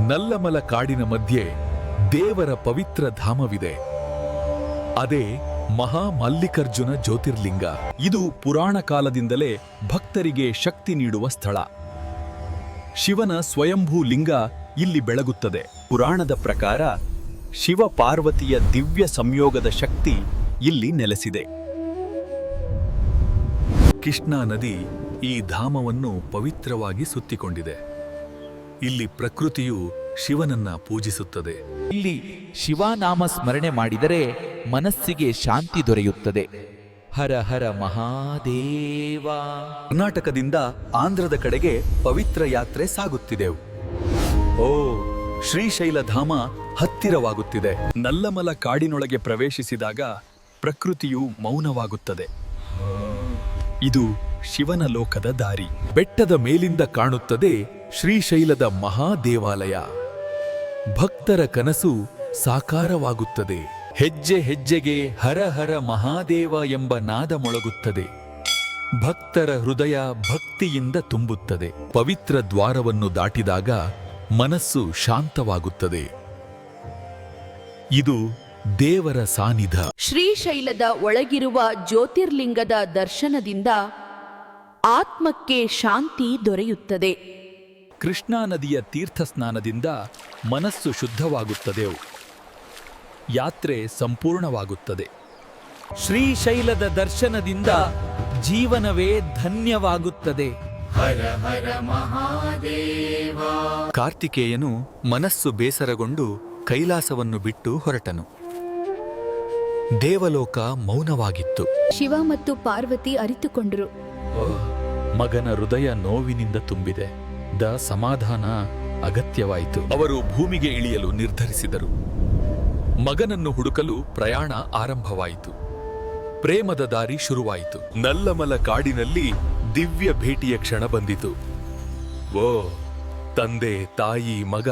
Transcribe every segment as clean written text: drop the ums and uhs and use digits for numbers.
ನಲ್ಲಮಲ ಕಾಡಿನ ಮಧ್ಯೆ ದೇವರ ಪವಿತ್ರ ಧಾಮವಿದೆ. ಅದೇ ಮಹಾಮಲ್ಲಿಕಾರ್ಜುನ ಜ್ಯೋತಿರ್ಲಿಂಗ. ಇದು ಪುರಾಣ ಕಾಲದಿಂದಲೇ ಭಕ್ತರಿಗೆ ಶಕ್ತಿ ನೀಡುವ ಸ್ಥಳ. ಶಿವನ ಸ್ವಯಂಭೂ ಲಿಂಗ ಇಲ್ಲಿ ಬೆಳಗುತ್ತದೆ. ಪುರಾಣದ ಪ್ರಕಾರ ಶಿವ ಪಾರ್ವತಿಯ ದಿವ್ಯ ಸಂಯೋಗದ ಶಕ್ತಿ ಇಲ್ಲಿ ನೆಲೆಸಿದೆ. ಕೃಷ್ಣಾ ನದಿ ಈ ಧಾಮವನ್ನು ಪವಿತ್ರವಾಗಿ ಸುತ್ತಿಕೊಂಡಿದೆ. ಇಲ್ಲಿ ಪ್ರಕೃತಿಯು ಶಿವನನ್ನ ಪೂಜಿಸುತ್ತದೆ. ಇಲ್ಲಿ ಶಿವನಾಮ ಸ್ಮರಣೆ ಮಾಡಿದರೆ ಮನಸ್ಸಿಗೆ ಶಾಂತಿ ದೊರೆಯುತ್ತದೆ. ಹರ ಹರ ಮಹಾದೇವ. ಕರ್ನಾಟಕದಿಂದ ಆಂಧ್ರದ ಕಡೆಗೆ ಪವಿತ್ರ ಯಾತ್ರೆ ಸಾಗುತ್ತಿದೆವು. ಓ, ಶ್ರೀಶೈಲಧಾಮ ಹತ್ತಿರವಾಗುತ್ತಿದೆ. ನಲ್ಲಮಲ ಕಾಡಿನೊಳಗೆ ಪ್ರವೇಶಿಸಿದಾಗ ಪ್ರಕೃತಿಯು ಮೌನವಾಗುತ್ತದೆ. ಇದು ಶಿವನ ಲೋಕದ ದಾರಿ. ಬೆಟ್ಟದ ಮೇಲಿಂದ ಕಾಣುತ್ತದೆ ಶ್ರೀಶೈಲದ ಮಹಾದೇವಾಲಯ. ಭಕ್ತರ ಕನಸು ಸಾಕಾರವಾಗುತ್ತದೆ. ಹೆಜ್ಜೆ ಹೆಜ್ಜೆಗೆ ಹರ ಹರ ಮಹಾದೇವ ಎಂಬ ನಾದ ಮೊಳಗುತ್ತದೆ. ಭಕ್ತರ ಹೃದಯ ಭಕ್ತಿಯಿಂದ ತುಂಬುತ್ತದೆ. ಪವಿತ್ರ ದ್ವಾರವನ್ನು ದಾಟಿದಾಗ ಮನಸ್ಸು ಶಾಂತವಾಗುತ್ತದೆ. ಇದು ದೇವರ ಸಾನ್ನಿಧ್ಯ. ಶ್ರೀಶೈಲದ ಒಳಗಿರುವ ಜ್ಯೋತಿರ್ಲಿಂಗದ ದರ್ಶನದಿಂದ ಆತ್ಮಕ್ಕೆ ಶಾಂತಿ ದೊರೆಯುತ್ತದೆ. ಕೃಷ್ಣಾ ನದಿಯ ತೀರ್ಥಸ್ನಾನದಿಂದ ಮನಸ್ಸು ಶುದ್ಧವಾಗುತ್ತದೆ. ಯಾತ್ರೆ ಸಂಪೂರ್ಣವಾಗುತ್ತದೆ. ಶ್ರೀಶೈಲದ ದರ್ಶನದಿಂದ ಜೀವನವೇ ಧನ್ಯವಾಗುತ್ತದೆ. ಹರ ಹರ ಮಹಾದೇವ. ಕಾರ್ತಿಕೇಯನು ಮನಸ್ಸು ಬೇಸರಗೊಂಡು ಕೈಲಾಸವನ್ನು ಬಿಟ್ಟು ಹೊರಟನು. ದೇವಲೋಕ ಮೌನವಾಗಿತ್ತು. ಶಿವ ಮತ್ತು ಪಾರ್ವತಿ ಅರಿತುಕೊಂಡರು. ಮಗನ ಹೃದಯ ನೋವಿನಿಂದ ತುಂಬಿದೆ. ಸಮಾಧಾನ ಅಗತ್ಯವಾಯಿತು. ಅವರು ಭೂಮಿಗೆ ಇಳಿಯಲು ನಿರ್ಧರಿಸಿದರು. ಮಗನನ್ನು ಹುಡುಕಲು ಪ್ರಯಾಣ ಆರಂಭವಾಯಿತು. ಪ್ರೇಮದ ದಾರಿ ಶುರುವಾಯಿತು. ನಲ್ಲಮಲ ಕಾಡಿನಲ್ಲಿ ದಿವ್ಯ ಭೇಟಿಯ ಕ್ಷಣ ಬಂದಿತು. ಓ, ತಂದೆ ತಾಯಿ ಮಗ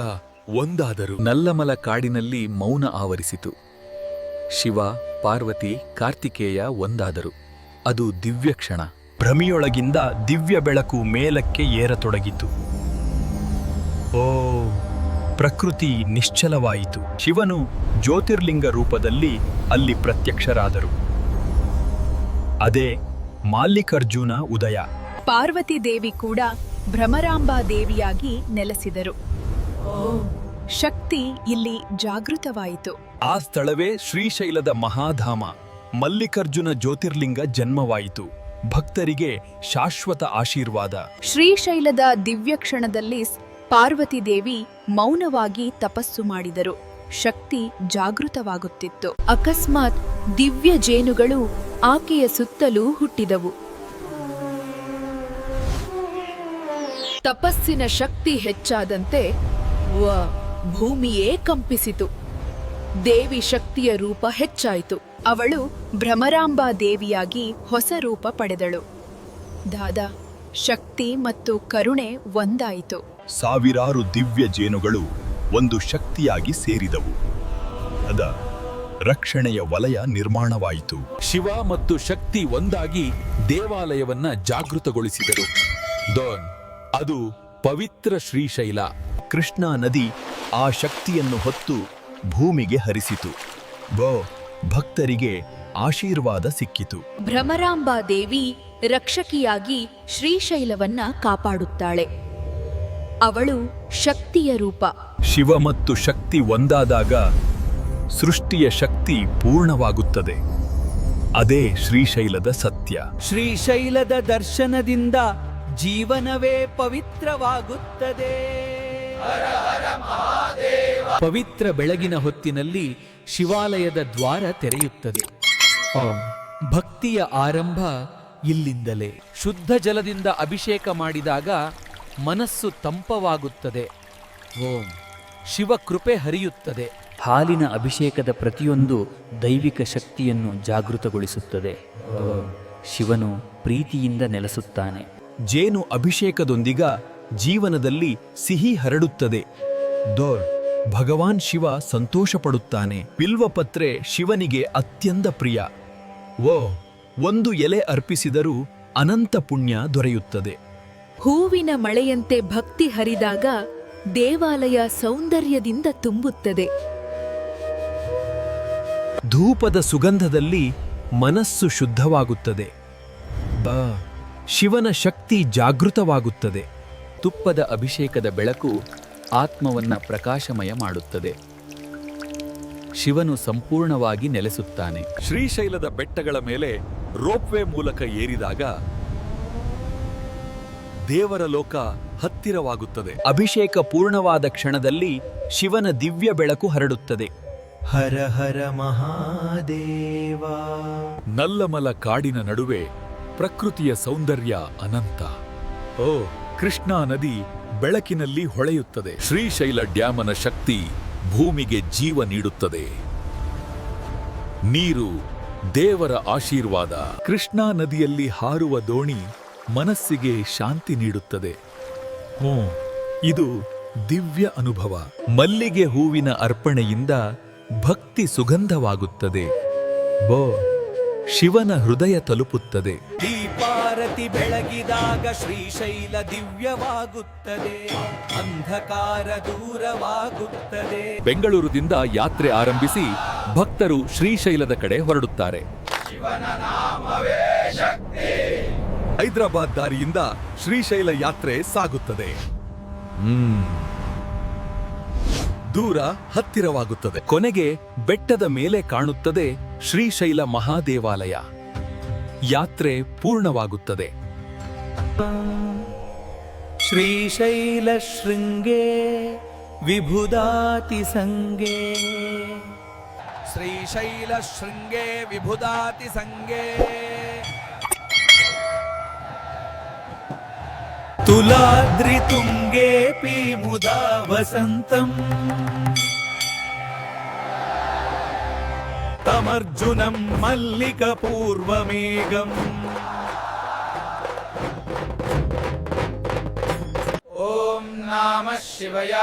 ಒಂದಾದರು. ನಲ್ಲಮಲ ಕಾಡಿನಲ್ಲಿ ಮೌನ ಆವರಿಸಿತು. ಶಿವ ಪಾರ್ವತಿ ಕಾರ್ತಿಕೇಯ ಒಂದಾದರು. ಅದು ದಿವ್ಯ ಕ್ಷಣ. ಭ್ರಮಿಯೊಳಗಿಂದ ದಿವ್ಯ ಬೆಳಕು ಮೇಲಕ್ಕೆ ಏರತೊಡಗಿತು. ಓ, ಪ್ರಕೃತಿ ನಿಶ್ಚಲವಾಯಿತು. ಶಿವನು ಜ್ಯೋತಿರ್ಲಿಂಗ ರೂಪದಲ್ಲಿ ಅಲ್ಲಿ ಪ್ರತ್ಯಕ್ಷರಾದರು. ಅದೇ ಮಲ್ಲಿಕಾರ್ಜುನ ಉದಯ. ಪಾರ್ವತಿ ದೇವಿ ಕೂಡ ಭ್ರಮರಾಂಬಾ ದೇವಿಯಾಗಿ ನೆಲೆಸಿದರು. ಶಕ್ತಿ ಇಲ್ಲಿ ಜಾಗೃತವಾಯಿತು. ಆ ಸ್ಥಳವೇ ಶ್ರೀಶೈಲದ ಮಹಾಧಾಮ. ಮಲ್ಲಿಕಾರ್ಜುನ ಜ್ಯೋತಿರ್ಲಿಂಗ ಜನ್ಮವಾಯಿತು. ಭಕ್ತರಿಗೆ ಶಾಶ್ವತ ಆಶೀರ್ವಾದ. ಶ್ರೀಶೈಲದ ದಿವ್ಯ ಕ್ಷಣದಲ್ಲಿ ಪಾರ್ವತಿ ದೇವಿ ಮೌನವಾಗಿ ತಪಸ್ಸು ಮಾಡಿದರು. ಶಕ್ತಿ ಜಾಗೃತವಾಗುತ್ತಿತ್ತು. ಅಕಸ್ಮಾತ್ ದಿವ್ಯ ಜೇನುಗಳು ಆಕೆಯ ಸುತ್ತಲೂ ಹುಟ್ಟಿದವು. ತಪಸ್ಸಿನ ಶಕ್ತಿ ಹೆಚ್ಚಾದಂತೆ ಭೂಮಿಯೇ ಕಂಪಿಸಿತು. ದೇವಿ ಶಕ್ತಿಯ ರೂಪ ಹೆಚ್ಚಾಯಿತು. ಅವಳು ಭ್ರಮರಾಂಬಾ ದೇವಿಯಾಗಿ ಹೊಸ ರೂಪ ಪಡೆದಳು. ದಾದಾ, ಶಕ್ತಿ ಮತ್ತು ಕರುಣೆ ಒಂದಾಯಿತು. ಸಾವಿರಾರು ದಿವ್ಯ ಜೇನುಗಳು ಒಂದು ಶಕ್ತಿಯಾಗಿ ಸೇರಿದವು. ಅದ ರಕ್ಷಣೆಯ ವಲಯ ನಿರ್ಮಾಣವಾಯಿತು. ಶಿವ ಮತ್ತು ಶಕ್ತಿ ಒಂದಾಗಿ ದೇವಾಲಯವನ್ನ ಜಾಗೃತಗೊಳಿಸಿದರು. ಅದು ಪವಿತ್ರ ಶ್ರೀಶೈಲ. ಕೃಷ್ಣಾ ನದಿ ಆ ಶಕ್ತಿಯನ್ನು ಹೊತ್ತು ಭೂಮಿಗೆ ಹರಿಸಿತು. ಭಕ್ತರಿಗೆ ಆಶೀರ್ವಾದ ಸಿಕ್ಕಿತು. ಭ್ರಮರಾಂಬಾ ದೇವಿ ರಕ್ಷಕಿಯಾಗಿ ಶ್ರೀಶೈಲವನ್ನ ಕಾಪಾಡುತ್ತಾಳೆ. ಅವಳು ಶಕ್ತಿಯ ರೂಪ. ಶಿವ ಮತ್ತು ಶಕ್ತಿ ಒಂದಾದಾಗ ಸೃಷ್ಟಿಯ ಶಕ್ತಿ ಪೂರ್ಣವಾಗುತ್ತದೆ. ಅದೇ ಶ್ರೀಶೈಲದ ಸತ್ಯ. ಶ್ರೀಶೈಲದ ದರ್ಶನದಿಂದ ಜೀವನವೇ ಪವಿತ್ರವಾಗುತ್ತದೆ. ಪವಿತ್ರ ಬೆಳಗಿನ ಹೊತ್ತಿನಲ್ಲಿ ಶಿವಾಲಯದ ದ್ವಾರ ತೆರೆಯುತ್ತದೆ. ಭಕ್ತಿಯ ಆರಂಭ ಇಲ್ಲಿಂದಲೇ. ಶುದ್ಧ ಜಲದಿಂದ ಅಭಿಷೇಕ ಮಾಡಿದಾಗ ಮನಸ್ಸು ತಂಪವಾಗುತ್ತದೆ. ಓಂ ಶಿವ ಕೃಪೆ ಹರಿಯುತ್ತದೆ. ಹಾಲಿನ ಅಭಿಷೇಕದ ಪ್ರತಿಯೊಂದು ದೈವಿಕ ಶಕ್ತಿಯನ್ನು ಜಾಗೃತಗೊಳಿಸುತ್ತದೆ. ಶಿವನು ಪ್ರೀತಿಯಿಂದ ನೆಲೆಸುತ್ತಾನೆ. ಜೇನು ಅಭಿಷೇಕದೊಂದಿಗ ಜೀವನದಲ್ಲಿ ಸಿಹಿ ಹರಡುತ್ತದೆ. ಭಗವಾನ್ ಶಿವ ಸಂತೋಷಪಡುತ್ತಾನೆ. ಬಿಲ್ವಪತ್ರೆ ಶಿವನಿಗೆ ಅತ್ಯಂತ ಪ್ರಿಯ. ಒಂದು ಎಲೆ ಅರ್ಪಿಸಿದರೂ ಅನಂತ ಪುಣ್ಯ ದೊರೆಯುತ್ತದೆ. ಹೂವಿನ ಮಳೆಯಂತೆ ಭಕ್ತಿ ಹರಿದಾಗ ದೇವಾಲಯ ಸೌಂದರ್ಯದಿಂದ ತುಂಬುತ್ತದೆ. ಧೂಪದ ಸುಗಂಧದಲ್ಲಿ ಮನಸ್ಸು ಶುದ್ಧವಾಗುತ್ತದೆ. ಶಿವನ ಶಕ್ತಿ ಜಾಗೃತವಾಗುತ್ತದೆ. ತುಪ್ಪದ ಅಭಿಷೇಕದ ಬೆಳಕು ಆತ್ಮವನ್ನ ಪ್ರಕಾಶಮಯ ಮಾಡುತ್ತದೆ. ಶಿವನು ಸಂಪೂರ್ಣವಾಗಿ ನೆಲೆಸುತ್ತಾನೆ. ಶ್ರೀಶೈಲದ ಬೆಟ್ಟಗಳ ಮೇಲೆ ರೋಪ್ವೇ ಮೂಲಕ ಏರಿದಾಗ ದೇವರ ಲೋಕ ಹತ್ತಿರವಾಗುತ್ತದೆ. ಅಭಿಷೇಕ ಪೂರ್ಣವಾದ ಕ್ಷಣದಲ್ಲಿ ಶಿವನ ದಿವ್ಯ ಬೆಳಕು ಹರಡುತ್ತದೆ. ಹರ ಹರ ಮಹಾದೇವ. ನಲ್ಲಮಲ ಕಾಡಿನ ನಡುವೆ ಪ್ರಕೃತಿಯ ಸೌಂದರ್ಯ ಅನಂತ. ಓ, ಕೃಷ್ಣಾ ನದಿ ಬೆಳಕಿನಲ್ಲಿ ಹೊಳೆಯುತ್ತದೆ. ಶ್ರೀಶೈಲ ಡ್ಯಾಮನ ಶಕ್ತಿ ಭೂಮಿಗೆ ಜೀವ ನೀಡುತ್ತದೆ. ನೀರು ದೇವರ ಆಶೀರ್ವಾದ. ಕೃಷ್ಣಾ ನದಿಯಲ್ಲಿ ಹಾರುವ ದೋಣಿ ಮನಸ್ಸಿಗೆ ಶಾಂತಿ ನೀಡುತ್ತದೆ. ಇದು ದಿವ್ಯ ಅನುಭವ. ಮಲ್ಲಿಗೆ ಹೂವಿನ ಅರ್ಪಣೆಯಿಂದ ಭಕ್ತಿ ಸುಗಂಧವಾಗುತ್ತದೆ. ಶಿವನ ಹೃದಯ ತಲುಪುತ್ತದೆ. ದೀಪಾರತಿ ಬೆಳಗಿದಾಗ ಶ್ರೀಶೈಲ ದಿವ್ಯವಾಗುತ್ತದೆ, ಅಂಧಕಾರ ದೂರವಾಗುತ್ತದೆ. ಬೆಂಗಳೂರಿನಿಂದ ಯಾತ್ರೆ ಆರಂಭಿಸಿ ಭಕ್ತರು ಶ್ರೀಶೈಲದ ಕಡೆ ಹೊರಡುತ್ತಾರೆ. ಹೈದರಾಬಾದ್ ದಾರಿಯಿಂದ ಶ್ರೀಶೈಲ ಯಾತ್ರೆ ಸಾಗುತ್ತದೆ. ದೂರ ಹತ್ತಿರವಾಗುತ್ತದೆ. ಕೊನೆಗೆ ಬೆಟ್ಟದ ಮೇಲೆ ಕಾಣುತ್ತದೆ ಶ್ರೀಶೈಲ ಮಹಾದೇವಾಲಯ. ಯಾತ್ರೆ ಪೂರ್ಣವಾಗುತ್ತದೆ. ಶ್ರೀಶೈಲ ಶೃಂಗೇ ವಿಭುದಾತಿ ಸಂಗೇ, ಶ್ರೀಶೈಲ ಶೃಂಗೇ ವಿಭುದಾತಿ ಸಂಗೇ, ತುಲಾದ್ರಿ ತುಂಗೇಪಿ ಮುದಾ ವಸಂತಂ, ತಮರ್ಜುನಂ ಮಲ್ಲಿಕ ಪೂರ್ವಮೇಘಂ. ಓಂ ನಮಃ ಶಿವಾಯ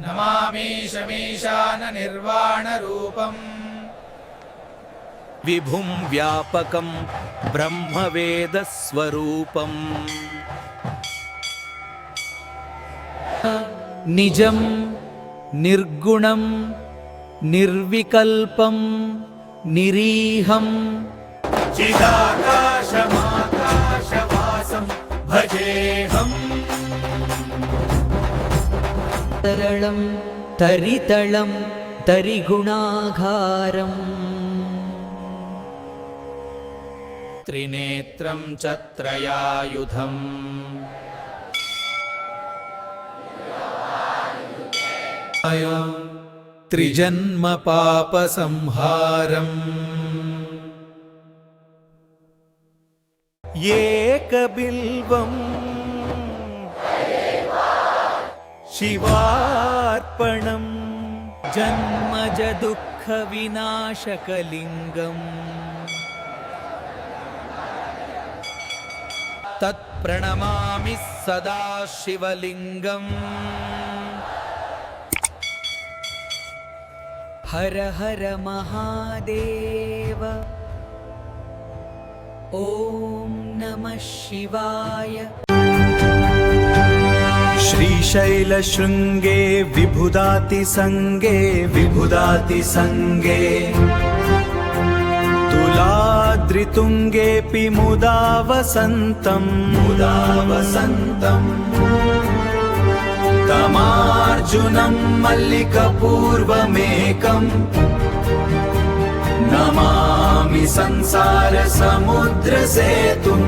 ನಮಾಮಿ ಶಮೀಶಾನ ನಿರ್ವಾಣ ರೂಪಂ, ವಿಭುಂ ವ್ಯಾಪಕಂ ಬ್ರಹ್ಮವೇದ ಸ್ವರೂಪಂ, ನಿಜಂ ನಿರ್ಗುಣಂ ನಿರ್ವಿಕಲ್ಪಂ ನಿರೀಹಂ, ಚಿದಾಕಾಶಮಾಕಾಶವಾಸಂ ಭಜೇಹಂ. ತರಳಂ ತರಿತಳಂ ತರಿಗುಣಾಘಾರಂ, ತ್ರಿನೇತ್ರಂ ಛತ್ರಯಾಯುಧಂ, ತ್ರಿಜನ್ಮ ಪಾಪ ಸಂಹಾರಂ, ಏಕಬಿಲ್ವಂ ಶಿವಾರ್ಪಣಂ, ಜನ್ಮಜ ದುಃಖ ವಿನಾಶಕಲಿಂಗಂ, ತತ್ಪ್ರಣಮಾಮಿ ಸದಾ ಶಿವಲಿಂಗಂ. ಹರ ಹರ ಮಹಾದೇವ. ಓಂ ನಮಃ ಶಿವಾಯ. ಶ್ರೀಶೈಲ ಶೃಂಗೇ ವಿಭುದಾತಿ ಸಂಗೇ ವಿಭುದಾತಿ ಸಂಗೇ, ತುಲಾದ್ರಿ ತುಂಗೇಪಿ ಮುದಾ ವಸಂತಂ ಮುದಾ ವಸಂತಂ, ತಮಾರ್ಜುನಂ ಮಲ್ಲಿಕ ಪೂರ್ವಮೇಕಂ, ನಮಾಮಿ ಸಂಸಾರ ಸಮುದ್ರ ಸೇತುಂ.